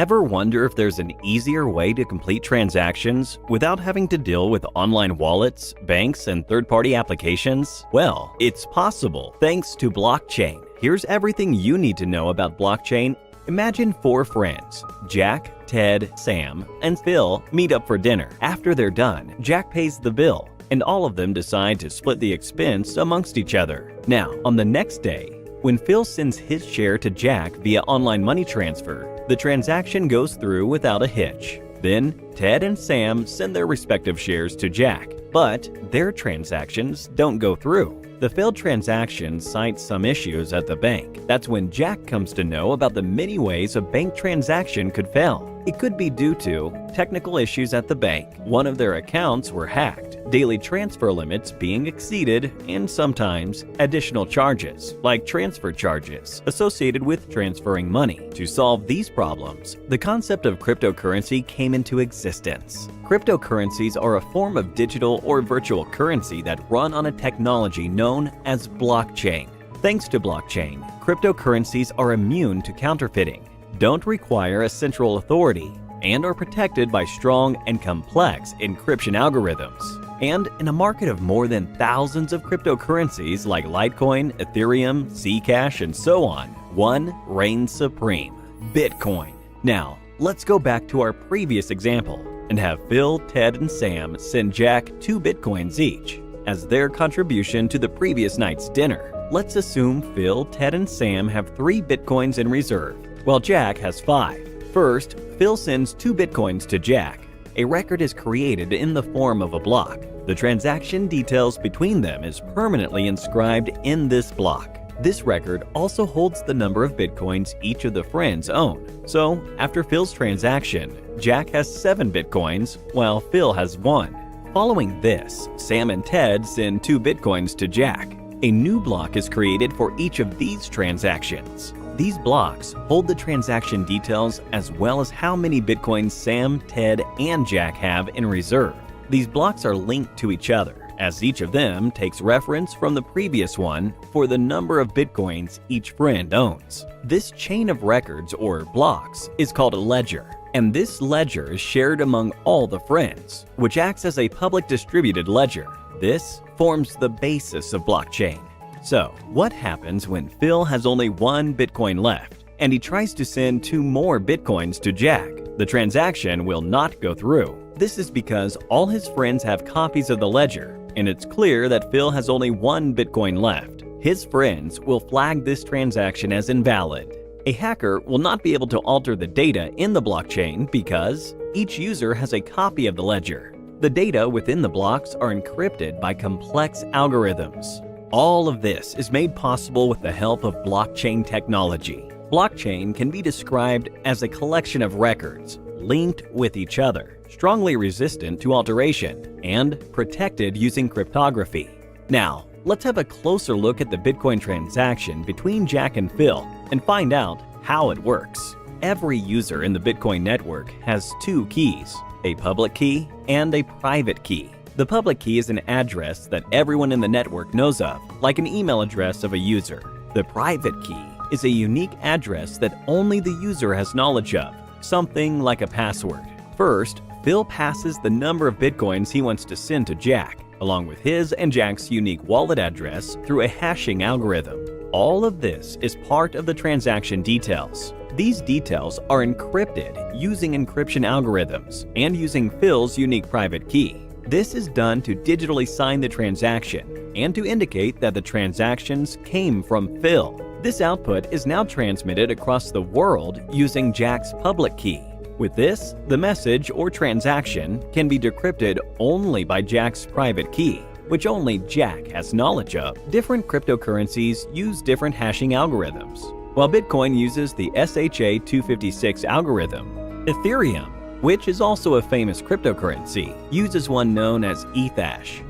Ever wonder if there's an easier way to complete transactions without having to deal with online wallets, banks, and third-party applications? Well, it's possible thanks to blockchain. Here's everything you need to know about blockchain. Imagine 4 friends, Jack, Ted, Sam, and Phil, meet up for dinner. After they're done, Jack pays the bill, and all of them decide to split the expense amongst each other. Now, on the next day, when Phil sends his share to Jack via online money transfer, the transaction goes through without a hitch. Then, Ted and Sam send their respective shares to Jack, but their transactions don't go through. The failed transaction cites some issues at the bank. That's when Jack comes to know about the many ways a bank transaction could fail. It could be due to technical issues at the bank, one of their accounts were hacked, daily transfer limits being exceeded, and sometimes additional charges, like transfer charges, associated with transferring money. To solve these problems, the concept of cryptocurrency came into existence. Cryptocurrencies are a form of digital or virtual currency that run on a technology known as blockchain. Thanks to blockchain, cryptocurrencies are immune to counterfeiting, don't require a central authority, and are protected by strong and complex encryption algorithms. And in a market of more than thousands of cryptocurrencies like Litecoin, Ethereum, Zcash, and so on, one reigns supreme: Bitcoin. Now, let's go back to our previous example and have Phil, Ted, and Sam send Jack 2 Bitcoins each as their contribution to the previous night's dinner. Let's assume Phil, Ted, and Sam have 3 Bitcoins in reserve, while Jack has 5. First, Phil sends 2 Bitcoins to Jack. A record is created in the form of a block. The transaction details between them is permanently inscribed in this block. This record also holds the number of Bitcoins each of the friends own. So, after Phil's transaction, Jack has 7 Bitcoins, while Phil has 1. Following this, Sam and Ted send 2 Bitcoins to Jack. A new block is created for each of these transactions. These blocks hold the transaction details as well as how many Bitcoins Sam, Ted, and Jack have in reserve. These blocks are linked to each other, as each of them takes reference from the previous one for the number of Bitcoins each friend owns. This chain of records, or blocks, is called a ledger, and this ledger is shared among all the friends, which acts as a public distributed ledger. This forms the basis of blockchain. So, what happens when Phil has only 1 Bitcoin left, and he tries to send 2 more Bitcoins to Jack? The transaction will not go through. This is because all his friends have copies of the ledger, and it's clear that Phil has only 1 Bitcoin left. His friends will flag this transaction as invalid. A hacker will not be able to alter the data in the blockchain because each user has a copy of the ledger. The data within the blocks are encrypted by complex algorithms. All of this is made possible with the help of blockchain technology. Blockchain can be described as a collection of records linked with each other, strongly resistant to alteration, and protected using cryptography. Now, let's have a closer look at the Bitcoin transaction between Jack and Phil and find out how it works. Every user in the Bitcoin network has 2 keys, a public key and a private key. The public key is an address that everyone in the network knows of, like an email address of a user. The private key is a unique address that only the user has knowledge of, something like a password. First, Phil passes the number of Bitcoins he wants to send to Jack, along with his and Jack's unique wallet address through a hashing algorithm. All of this is part of the transaction details. These details are encrypted using encryption algorithms and using Phil's unique private key. This is done to digitally sign the transaction and to indicate that the transactions came from Phil. This output is now transmitted across the world using Jack's public key. With this, the message or transaction can be decrypted only by Jack's private key, which only Jack has knowledge of. Different cryptocurrencies use different hashing algorithms. While Bitcoin uses the SHA-256 algorithm, Ethereum, which is also a famous cryptocurrency, uses one known as Ethash.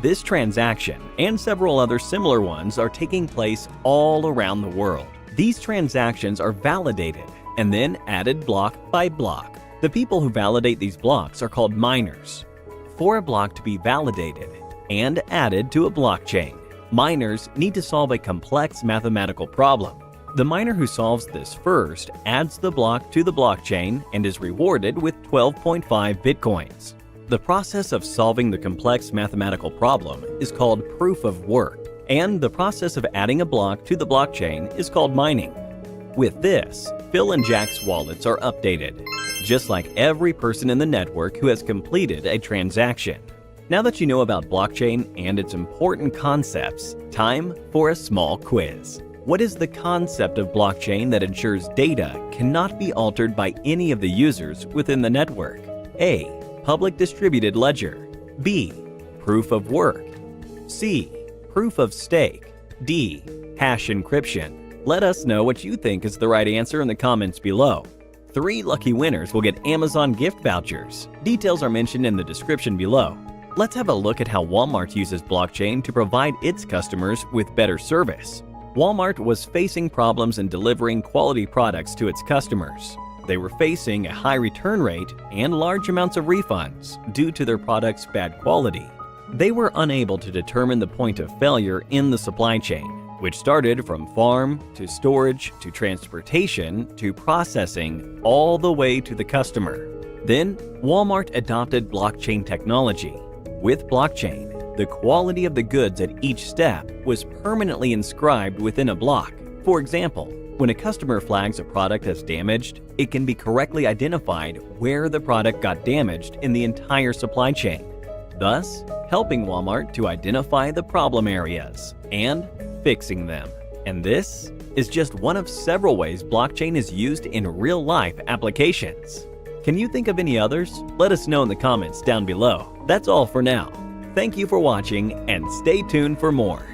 This transaction and several other similar ones are taking place all around the world. These transactions are validated and then added block by block. The people who validate these blocks are called miners. For a block to be validated and added to a blockchain, miners need to solve a complex mathematical problem. The miner who solves this first adds the block to the blockchain and is rewarded with 12.5 bitcoins. The process of solving the complex mathematical problem is called proof of work, and the process of adding a block to the blockchain is called mining. With this, Phil and Jack's wallets are updated, just like every person in the network who has completed a transaction. Now that you know about blockchain and its important concepts, time for a small quiz. What is the concept of blockchain that ensures data cannot be altered by any of the users within the network? A. Public distributed ledger. B. Proof of work. C. Proof of stake. D. Hash encryption. Let us know what you think is the right answer in the comments below. 3 lucky winners will get Amazon gift vouchers. Details are mentioned in the description below. Let's have a look at how Walmart uses blockchain to provide its customers with better service. Walmart was facing problems in delivering quality products to its customers. They were facing a high return rate and large amounts of refunds due to their product's bad quality. They were unable to determine the point of failure in the supply chain, which started from farm to storage to transportation to processing all the way to the customer. Then, Walmart adopted blockchain technology. With blockchain, the quality of the goods at each step was permanently inscribed within a block. For example, when a customer flags a product as damaged, it can be correctly identified where the product got damaged in the entire supply chain, thus helping Walmart to identify the problem areas and fixing them. And this is just one of several ways blockchain is used in real-life applications. Can you think of any others? Let us know in the comments down below. That's all for now. Thank you for watching and stay tuned for more.